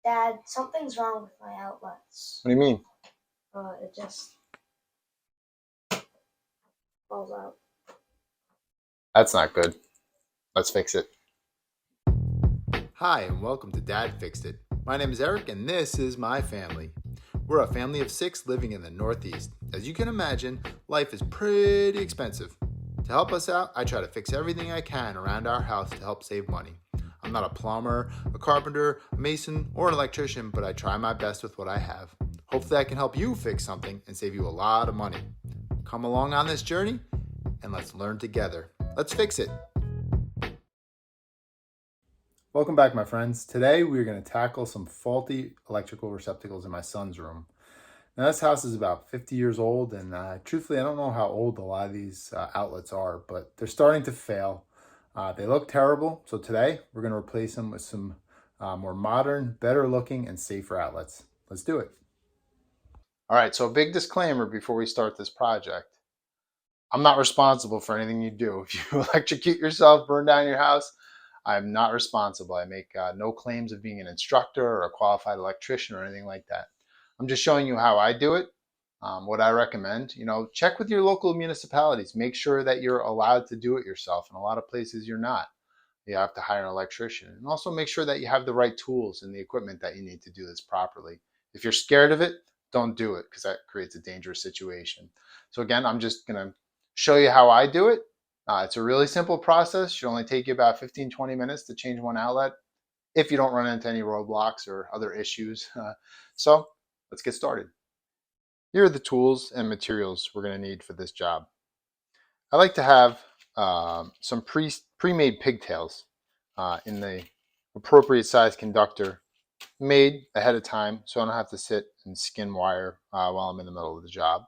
Dad, something's wrong with my outlets. What do you mean? It just falls out. That's not good. Let's fix it. Hi, and welcome to Dad Fixed It. My name is Eric, and this is my family. We're a family of 6 living in the Northeast. As you can imagine, life is pretty expensive. To help us out, I try to fix everything I can around our house to help save money. I'm not a plumber, a carpenter, a mason, or an electrician, but I try my best with what I have. Hopefully I can help you fix something and save you a lot of money. Come along on this journey, and let's learn together. Let's fix it. Welcome back, my friends. Today we're going to tackle some faulty electrical receptacles in my son's room. Now, this house is about 50 years old, and truthfully, I don't know how old a lot of these outlets are, but they're starting to fail. They look terrible, so today we're going to replace them with some more modern, better looking, and safer outlets. Let's do it. All right, so a big disclaimer before we start this project. I'm not responsible for anything you do. If you electrocute yourself, burn down your house, I'm not responsible. I make no claims of being an instructor or a qualified electrician or anything like that. I'm just showing you how I do it, what I recommend. Check with your local municipalities. Make sure that you're allowed to do it yourself. In a lot of places, you're not. You have to hire an electrician. And also make sure that you have the right tools and the equipment that you need to do this properly. If you're scared of it, don't do it, because that creates a dangerous situation. So again, I'm just going to show you how I do it. It's a really simple process. It should only take you about 15-20 minutes to change one outlet if you don't run into any roadblocks or other issues. So let's get started. Here are the tools and materials we're going to need for this job. I like to have some pre-made pigtails in the appropriate size conductor made ahead of time, so I don't have to sit and skin wire while I'm in the middle of the job.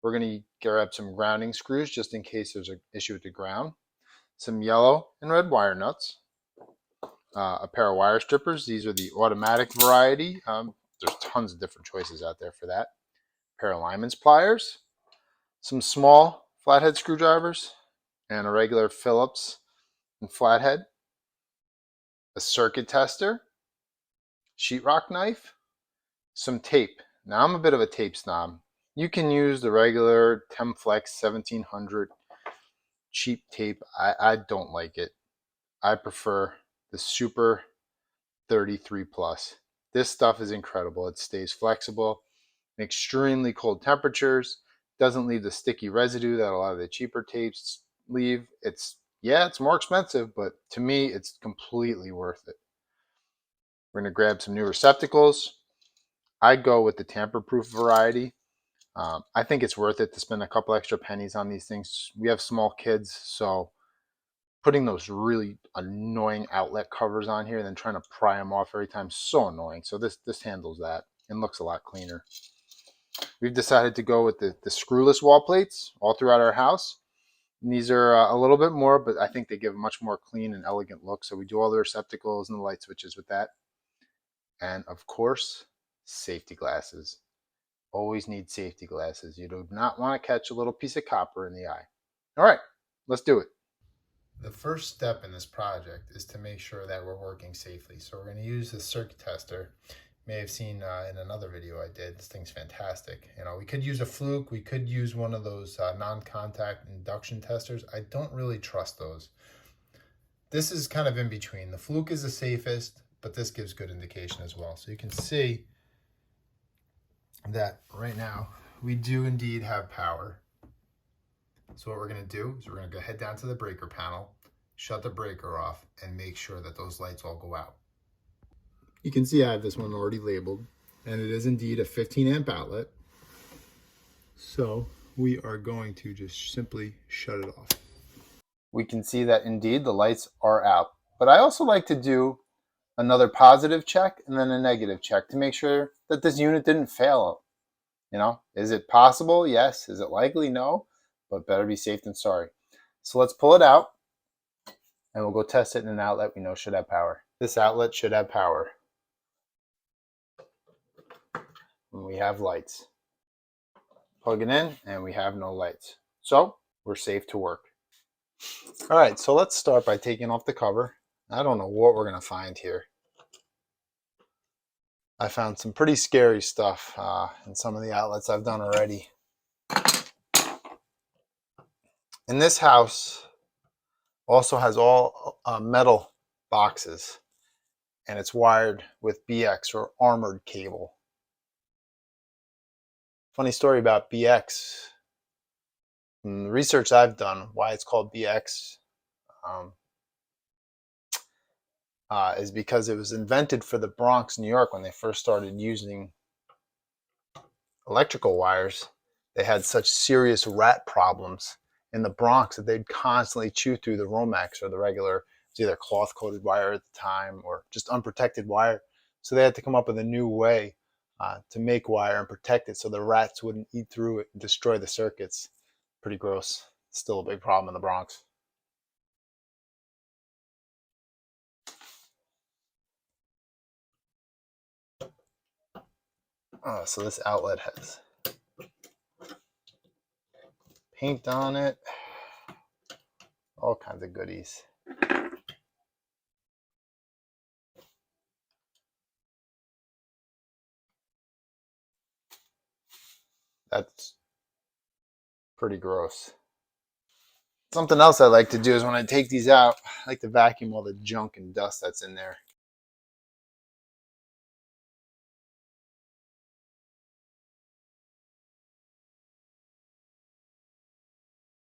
We're going to grab some grounding screws just in case there's an issue with the ground, some yellow and red wire nuts, a pair of wire strippers. These are the automatic variety. There's tons of different choices out there for that. A pair of lineman's pliers, some small flathead screwdrivers, and a regular Phillips and flathead, a circuit tester, sheetrock knife, some tape. Now, I'm a bit of a tape snob. You can use the regular Temflex 1700 cheap tape. I don't like it. I prefer the Super 33 Plus. This stuff is incredible. It stays flexible in extremely cold temperatures, doesn't leave the sticky residue that a lot of the cheaper tapes leave. It's more expensive, but to me, it's completely worth it. We're going to grab some new receptacles. I go with the tamper-proof variety. I think it's worth it to spend a couple extra pennies on these things. We have small kids, so putting those really annoying outlet covers on here and then trying to pry them off every time is so annoying. So this handles that and looks a lot cleaner. We've decided to go with the screwless wall plates all throughout our house. And these are a little bit more, but I think they give a much more clean and elegant look. So we do all the receptacles and the light switches with that. And of course, safety glasses. Always need safety glasses. You do not want to catch a little piece of copper in the eye. All right, let's do it. The first step in this project is to make sure that we're working safely. So we're going to use the circuit tester. You may have seen in another video I did. This thing's fantastic. We could use a fluke. We could use one of those non-contact induction testers. I don't really trust those. This is kind of in between. The fluke is the safest, but this gives good indication as well. So you can see that right now we do indeed have power. So what we're going to do is we're going to go head down to the breaker panel, shut the breaker off, and make sure that those lights all go out. You can see I have this one already labeled, and it is indeed a 15 amp outlet. So we are going to just simply shut it off. We can see that indeed the lights are out, but I also like to do another positive check and then a negative check to make sure that this unit didn't fail. Is it possible? Yes. Is it likely? No, but better be safe than sorry. So let's pull it out and we'll go test it in an outlet we know should have power. This outlet should have power. And we have lights. Plug it in and we have no lights. So we're safe to work. All right, so let's start by taking off the cover. I don't know what we're going to find here. I found some pretty scary stuff in some of the outlets I've done already. And this house also has all metal boxes, and it's wired with BX or armored cable. Funny story about BX. From the research I've done, why it's called BX um, is because it was invented for the Bronx, New York, when they first started using electrical wires. They had such serious rat problems in the Bronx that they'd constantly chew through the Romex or the regular, it's either cloth coated wire at the time or just unprotected wire. So they had to come up with a new way to make wire and protect it so the rats wouldn't eat through it and destroy the circuits. Pretty gross. Still a big problem in the Bronx. So this outlet has paint on it, all kinds of goodies. That's pretty gross. Something else I like to do is when I take these out, I like to vacuum all the junk and dust that's in there.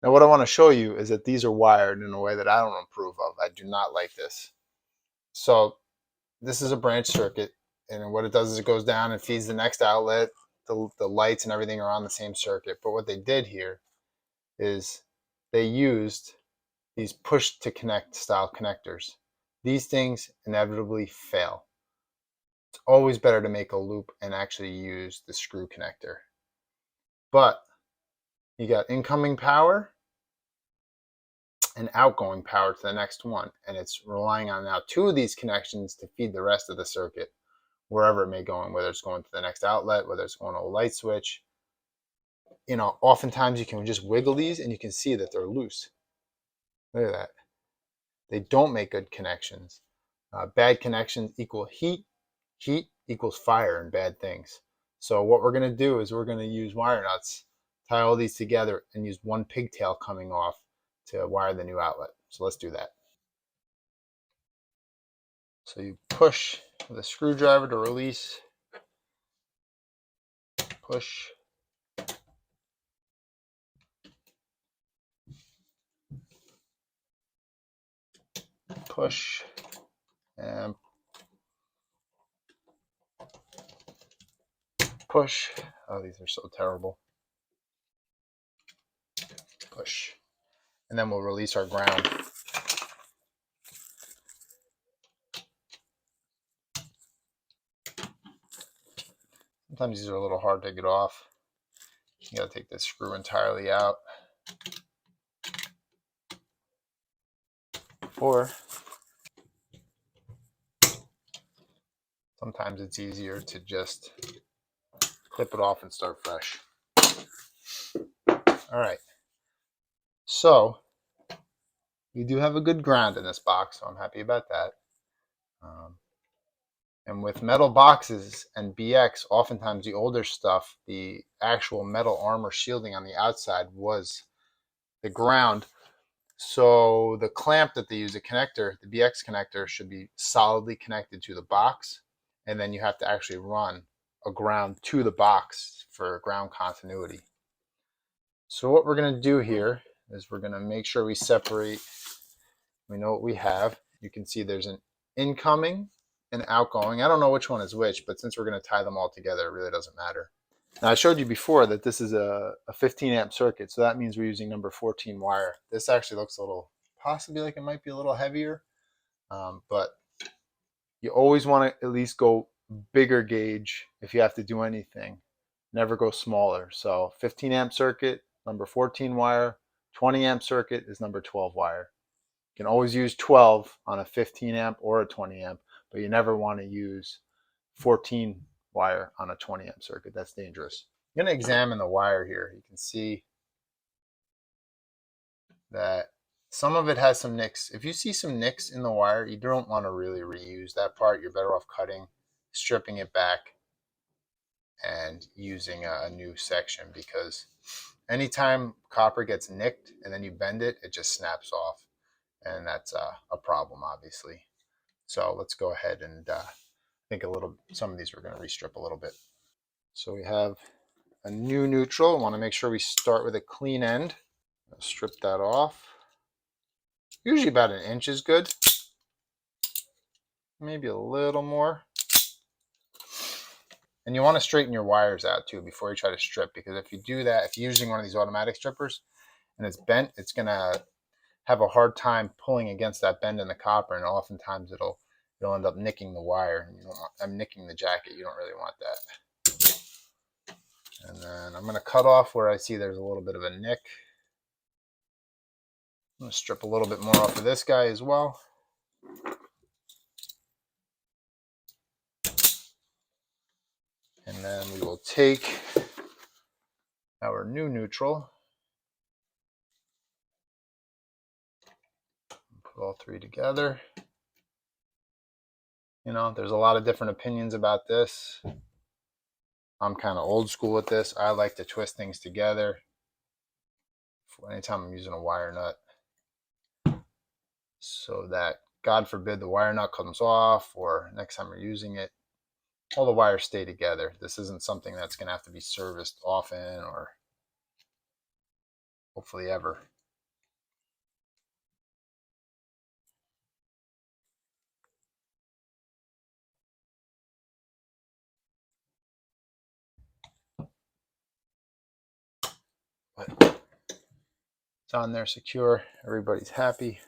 Now what I want to show you is that these are wired in a way that I don't approve of. I do not like this. So this is a branch circuit, and what it does is it goes down and feeds the next outlet. The lights and everything are on the same circuit. But what they did here is they used these push to connect style connectors. These things inevitably fail. It's always better to make a loop and actually use the screw connector. But you got incoming power and outgoing power to the next one, and it's relying on now two of these connections to feed the rest of the circuit wherever it may go in, whether it's going to the next outlet, whether it's going to a light switch. Oftentimes you can just wiggle these and you can see that they're loose. Look at that. They don't make good connections. Bad connections equal heat. Heat equals fire and bad things. So what we're going to do is we're going to use wire nuts, tie all these together, and use one pigtail coming off to wire the new outlet. So let's do that. So you push with a screwdriver to release. Push. Push. And push. Oh, these are so terrible. Push. And then we'll release our ground. Sometimes these are a little hard to get off. You gotta take this screw entirely out. Or sometimes it's easier to just clip it off and start fresh. All right. So you do have a good ground in this box, so I'm happy about that. And with metal boxes and BX, oftentimes the older stuff, the actual metal armor shielding on the outside was the ground. So the clamp that they use, the connector, the BX connector, should be solidly connected to the box. And then you have to actually run a ground to the box for ground continuity. So what we're going to do here is we're going to make sure we separate. We know what we have. You can see there's an incoming and outgoing. I don't know which one is which, but since we're going to tie them all together, it really doesn't matter. Now I showed you before that this is a 15 amp circuit, so that means we're using number 14 wire. This actually looks a little, possibly like it might be a little heavier, but you always want to at least go bigger gauge if you have to do anything. Never go smaller. So 15 amp circuit, number 14 wire. 20 amp circuit is number 12 wire. You can always use 12 on a 15 amp or a 20 amp, but you never want to use 14 wire on a 20 amp circuit. That's dangerous. I'm going to examine the wire here. You can see that some of it has some nicks. If you see some nicks in the wire, you don't want to really reuse that part. You're better off cutting stripping it back and using a new section, because anytime copper gets nicked and then you bend it, it just snaps off, and that's a problem, obviously. So let's go ahead and think some of these we're going to restrip a little bit. So we have a new neutral. I want to make sure we start with a clean end. I'll strip that off. Usually about 1 inch is good. Maybe a little more. And you want to straighten your wires out too before you try to strip, because if you do that, if you're using one of these automatic strippers and it's bent, it's going to have a hard time pulling against that bend in the copper, and oftentimes it'll end up nicking the wire. I'm nicking the jacket. You don't really want that. And then I'm going to cut off where I see there's a little bit of a nick. I'm going to strip a little bit more off of this guy as well. And then we will take our new neutral, put all three together. You know, there's a lot of different opinions about this. I'm kind of old school with this. I like to twist things together anytime I'm using a wire nut, so that, God forbid, the wire nut comes off, or next time you're using it, all the wires stay together. This isn't something that's going to have to be serviced often, or hopefully ever. But it's on there secure. Everybody's happy.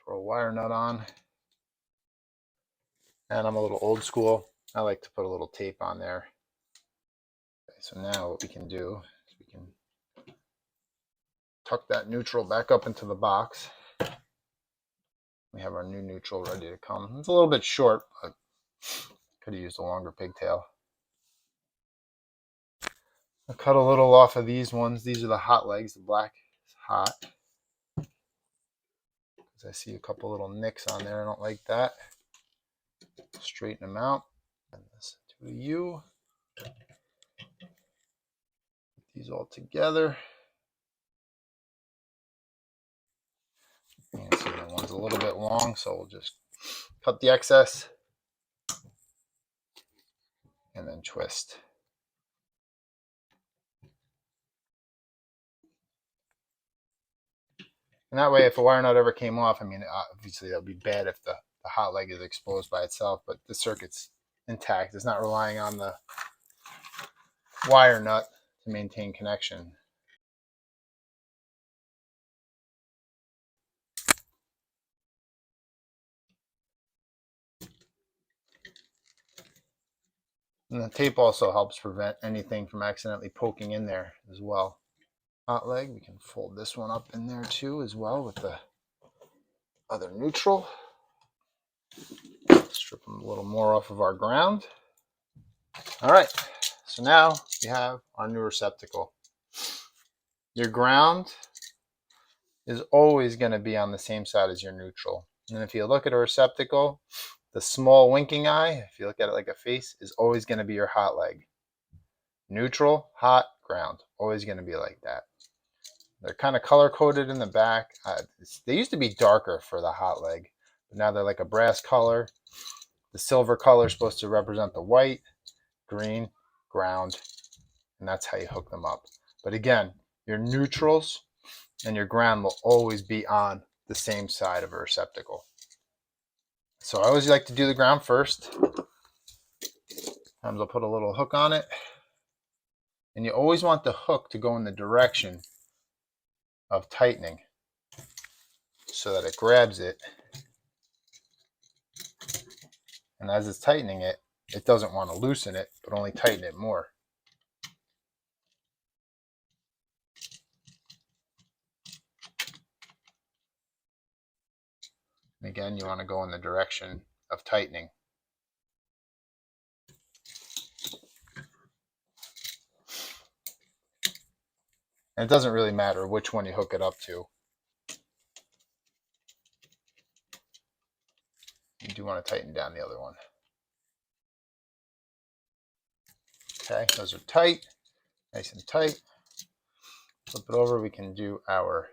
Throw a wire nut on. And I'm a little old school. I like to put a little tape on there. Okay, so now what we can do is we can tuck that neutral back up into the box. We have our new neutral ready to come. It's a little bit short, but could have used a longer pigtail. I'll cut a little off of these ones. These are the hot legs. The black is hot. Because I see a couple little nicks on there. I don't like that. Straighten them out. And this to a U. Put these all together. You can see that one's a little bit long, so we'll just cut the excess and then twist. And that way, if a wire nut ever came off, I mean, obviously that would be bad if the hot leg is exposed by itself, but the circuit's intact. It's not relying on the wire nut to maintain connection. And the tape also helps prevent anything from accidentally poking in there as well. Hot leg, we can fold this one up in there too as well with the other neutral. Strip them a little more off of our ground. All right, so now we have our new receptacle. Your ground is always going to be on the same side as your neutral. And if you look at a receptacle, the small winking eye, if you look at it like a face, is always going to be your hot leg. Neutral, hot, ground, always going to be like that. They're kind of color coded in the back. They used to be darker for the hot leg, but now they're like a brass color. The silver color is supposed to represent the white, green, ground, and that's how you hook them up. But again, your neutrals and your ground will always be on the same side of a receptacle. So I always like to do the ground first. Sometimes I'll put a little hook on it. And you always want the hook to go in the direction of tightening so that it grabs it. And as it's tightening it, it doesn't want to loosen it, but only tighten it more. And again, you want to go in the direction of tightening. And it doesn't really matter which one you hook it up to. You do want to tighten down the other one. Okay, those are tight, nice and tight. Flip it over, we can do our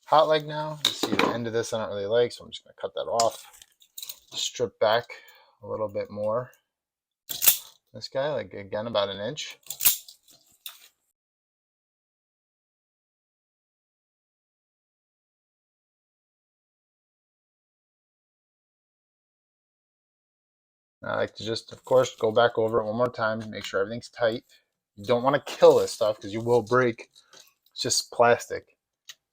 hot leg now. You see the end of this I don't really like, so I'm just going to cut that off. Strip back a little bit more. This guy, like again, about an inch. I like to just, of course, go back over it one more time, make sure everything's tight. You don't want to kill this stuff because you will break. It's just plastic.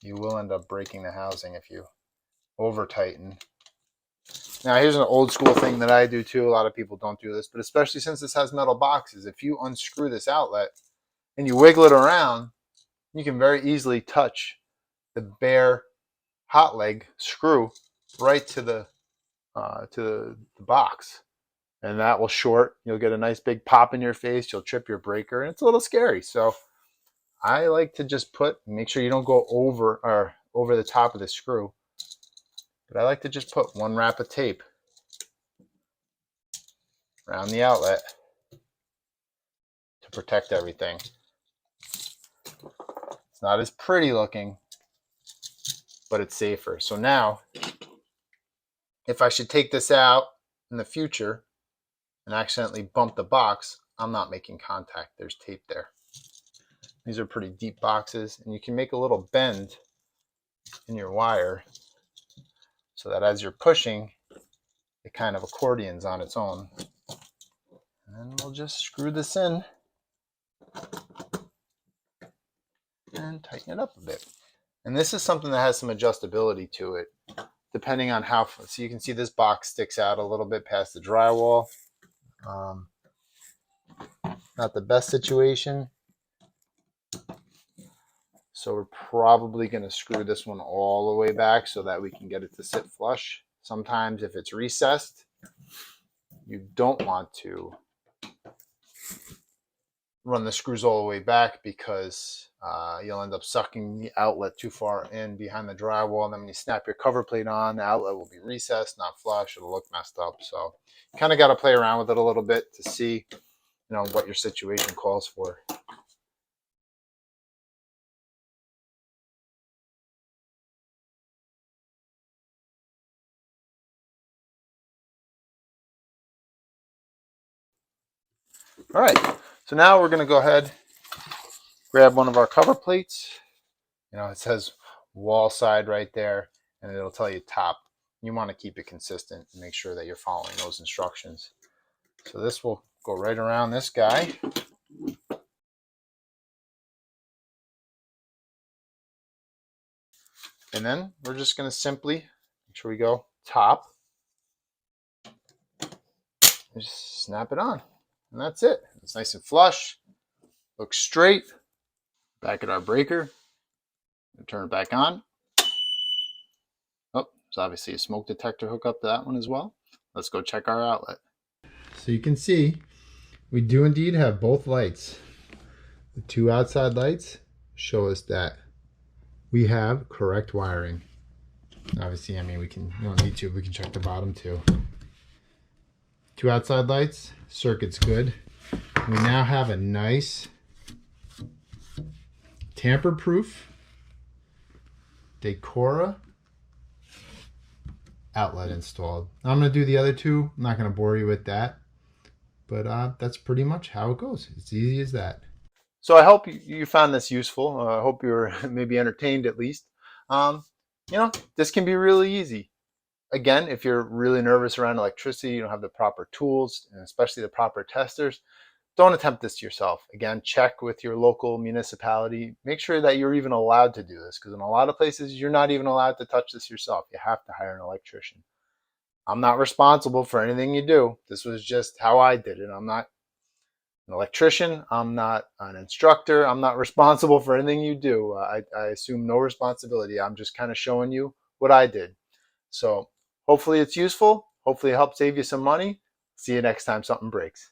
You will end up breaking the housing if you over tighten. Now here's an old school thing that I do too. A lot of people don't do this, but especially since this has metal boxes, if you unscrew this outlet and you wiggle it around, you can very easily touch the bare hot leg screw right to the box. And that will short. You'll get a nice big pop in your face. You'll trip your breaker, and it's a little scary. So I like to just make sure you don't go over the top of the screw. But I like to just put one wrap of tape around the outlet to protect everything. It's not as pretty looking, but it's safer. So now, if I should take this out in the future and accidentally bump the box, I'm not making contact. There's tape there. These are pretty deep boxes, and you can make a little bend in your wire so that as you're pushing, it kind of accordions on its own. And then we'll just screw this in and tighten it up a bit. And this is something that has some adjustability to it, depending on how. So you can see this box sticks out a little bit past the drywall. Not the best situation. So we're probably going to screw this one all the way back so that we can get it to sit flush. Sometimes if it's recessed, you don't want to run the screws all the way back because you'll end up sucking the outlet too far in behind the drywall. And then when you snap your cover plate on, the outlet will be recessed, not flush. It'll look messed up. So you kind of got to play around with it a little bit to see, what your situation calls for. All right, so now we're going to go ahead, grab one of our cover plates. It says wall side right there, and it'll tell you top. You want to keep it consistent and make sure that you're following those instructions. So this will go right around this guy. And then we're just going to simply make sure we go top. And just snap it on. And that's it. It's nice and flush. Looks straight. Back at our breaker. Turn it back on. Oh, there's obviously a smoke detector hook up to that one as well. Let's go check our outlet. So you can see we do indeed have both lights. The two outside lights show us that we have correct wiring. Obviously, we don't need to. We can check the bottom too. Two outside lights, circuit's good. We now have a nice tamper-proof Decora outlet installed. I'm going to do the other two. I'm not going to bore you with that. But that's pretty much how it goes. It's easy as that. So I hope you found this useful. I hope you were maybe entertained at least. This can be really easy. Again, if you're really nervous around electricity, you don't have the proper tools, and especially the proper testers, don't attempt this yourself. Again, check with your local municipality. Make sure that you're even allowed to do this, because in a lot of places, you're not even allowed to touch this yourself. You have to hire an electrician. I'm not responsible for anything you do. This was just how I did it. I'm not an electrician. I'm not an instructor. I'm not responsible for anything you do. I assume no responsibility. I'm just kind of showing you what I did. So hopefully it's useful. Hopefully it helps save you some money. See you next time something breaks.